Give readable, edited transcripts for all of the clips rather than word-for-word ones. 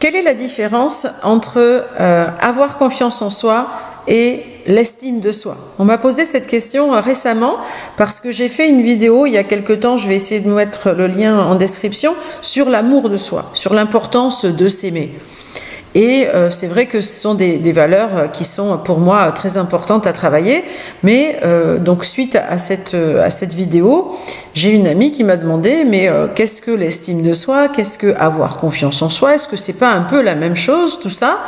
quelle est la différence entre avoir confiance en soi et l'estime de soi? On m'a posé cette question récemment parce que j'ai fait une vidéo il y a quelque temps, je vais essayer de mettre le lien en description, sur l'amour de soi, sur l'importance de s'aimer. Et c'est vrai que ce sont des valeurs qui sont pour moi très importantes à travailler, mais donc suite à cette vidéo, j'ai une amie qui m'a demandé mais qu'est-ce que l'estime de soi, qu'est-ce que avoir confiance en soi, est-ce que c'est pas un peu la même chose tout ça,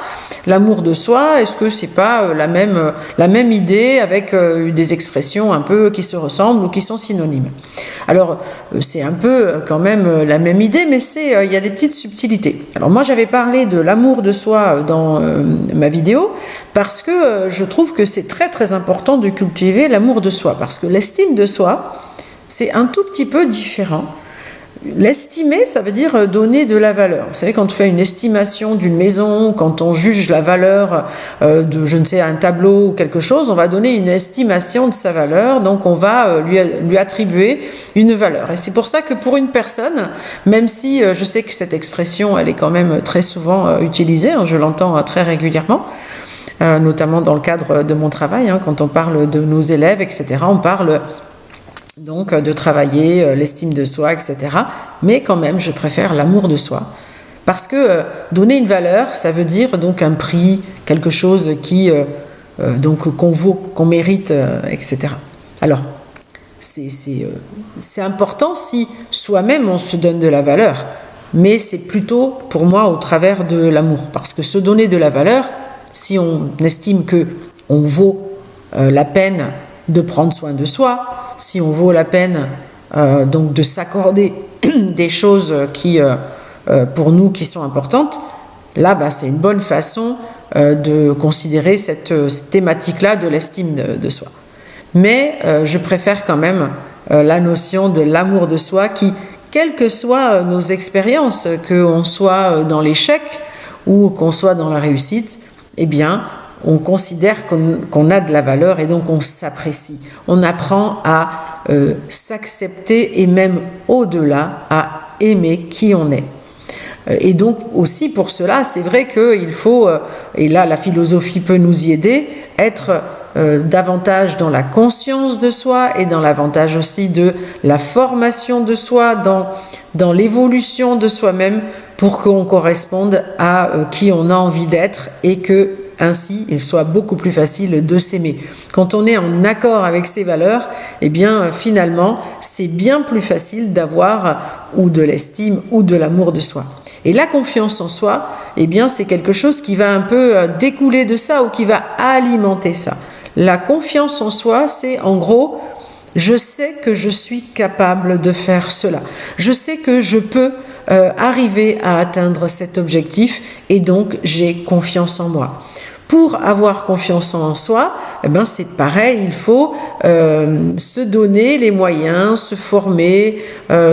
l'amour de soi, est-ce que c'est pas la même idée avec des expressions un peu qui se ressemblent ou qui sont synonymes? Alors c'est un peu quand même la même idée, mais il y a des petites subtilités. Alors moi j'avais parlé de l'amour de soi dans ma vidéo parce que je trouve que c'est très très important de cultiver l'amour de soi, parce que l'estime de soi c'est un tout petit peu différent. L'estimer, ça veut dire donner de la valeur. Vous savez, quand on fait une estimation d'une maison, quand on juge la valeur de, je ne sais, un tableau ou quelque chose, on va donner une estimation de sa valeur, donc on va lui attribuer une valeur. Et c'est pour ça que pour une personne, même si je sais que cette expression, elle est quand même très souvent utilisée, je l'entends très régulièrement, notamment dans le cadre de mon travail, quand on parle de nos élèves, etc., on parle donc de travailler l'estime de soi, etc. Mais quand même, je préfère l'amour de soi. Parce que donner une valeur, ça veut dire donc un prix, quelque chose donc qu'on vaut, qu'on mérite, etc. Alors, c'est important si soi-même on se donne de la valeur, mais c'est plutôt pour moi au travers de l'amour. Parce que se donner de la valeur, si on estime qu'on vaut la peine de prendre soin de soi, si on vaut la peine donc de s'accorder des choses qui, pour nous, qui sont importantes, là, c'est une bonne façon de considérer cette thématique-là de l'estime de soi. Mais je préfère quand même la notion de l'amour de soi qui, quelles que soient nos expériences, qu'on soit dans l'échec ou qu'on soit dans la réussite, eh bien, on considère qu'on a de la valeur et donc on s'apprécie. On apprend à s'accepter et même au-delà à aimer qui on est. Et donc aussi pour cela, c'est vrai qu'il faut, et là la philosophie peut nous y aider, être davantage dans la conscience de soi et dans l'avantage aussi de la formation de soi, dans l'évolution de soi-même pour qu'on corresponde à qui on a envie d'être et que ainsi, il soit beaucoup plus facile de s'aimer. Quand on est en accord avec ses valeurs, eh bien, finalement, c'est bien plus facile d'avoir ou de l'estime ou de l'amour de soi. Et la confiance en soi, eh bien, c'est quelque chose qui va un peu découler de ça ou qui va alimenter ça. La confiance en soi, c'est en gros, je sais que je suis capable de faire cela. Je sais que je peux arriver à atteindre cet objectif et donc j'ai confiance en moi. Pour avoir confiance en soi, eh ben c'est pareil, il faut se donner les moyens, se former,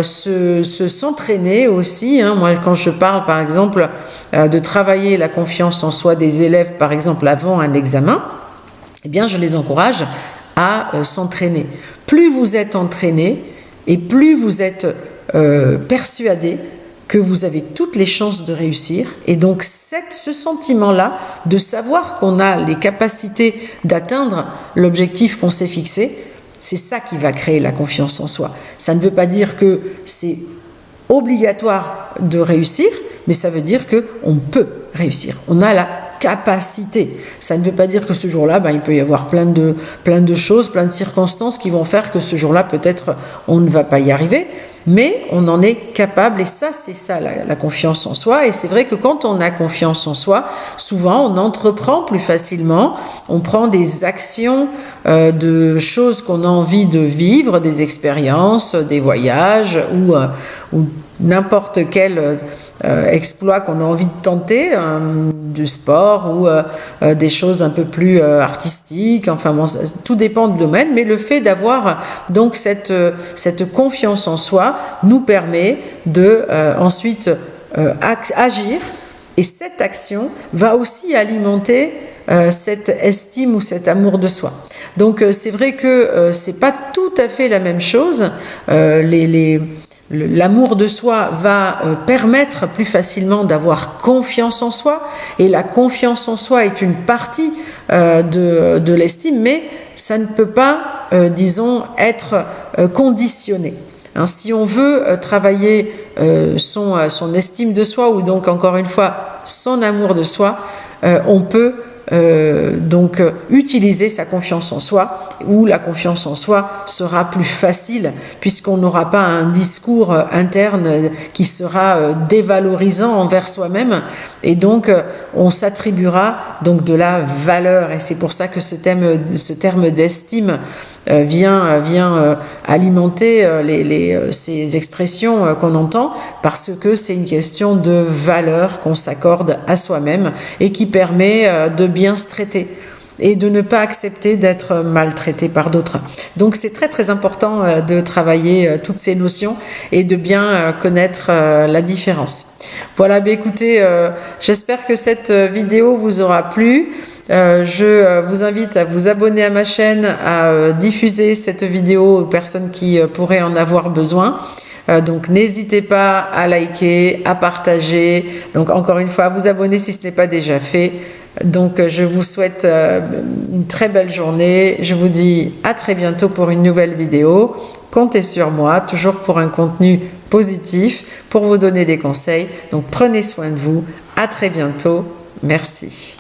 s'entraîner aussi. Moi, quand je parle, par exemple, de travailler la confiance en soi des élèves, par exemple, avant un examen, eh bien, je les encourage à s'entraîner. Plus vous êtes entraîné et plus vous êtes persuadé que vous avez toutes les chances de réussir, et donc ce sentiment-là de savoir qu'on a les capacités d'atteindre l'objectif qu'on s'est fixé, c'est ça qui va créer la confiance en soi. Ça ne veut pas dire que c'est obligatoire de réussir, mais ça veut dire qu'on peut réussir. On a la capacité. Ça ne veut pas dire que ce jour-là, il peut y avoir plein de choses, plein de circonstances qui vont faire que ce jour-là, peut-être, on ne va pas y arriver, mais on en est capable, et ça, c'est ça la confiance en soi. Et c'est vrai que quand on a confiance en soi, souvent on entreprend plus facilement, on prend des actions de choses qu'on a envie de vivre, des expériences, des voyages ou n'importe quel exploit qu'on a envie de tenter, du sport ou des choses un peu plus artistiques, enfin bon, tout dépend du domaine, mais le fait d'avoir donc cette confiance en soi nous permet de ensuite agir, et cette action va aussi alimenter cette estime ou cet amour de soi. Donc c'est vrai que c'est pas tout à fait la même chose. l'amour de soi va permettre plus facilement d'avoir confiance en soi, et la confiance en soi est une partie de l'estime, mais ça ne peut pas, disons, être conditionné. Hein, si on veut travailler son estime de soi, ou donc encore une fois son amour de soi, on peut donc utiliser sa confiance en soi, où la confiance en soi sera plus facile puisqu'on n'aura pas un discours interne qui sera dévalorisant envers soi-même, et donc on s'attribuera donc de la valeur, et c'est pour ça que ce terme d'estime vient alimenter ces expressions qu'on entend, parce que c'est une question de valeur qu'on s'accorde à soi-même et qui permet de bien se traiter et de ne pas accepter d'être maltraité par d'autres. Donc c'est très très important de travailler toutes ces notions et de bien connaître la différence. Voilà, écoutez, j'espère que cette vidéo vous aura plu. Je vous invite à vous abonner à ma chaîne, à diffuser cette vidéo aux personnes qui pourraient en avoir besoin. Donc n'hésitez pas à liker, à partager. Donc encore une fois, à vous abonner si ce n'est pas déjà fait. Donc je vous souhaite une très belle journée. Je vous dis à très bientôt pour une nouvelle vidéo. Comptez sur moi, toujours pour un contenu positif, pour vous donner des conseils. Donc prenez soin de vous. À très bientôt. Merci.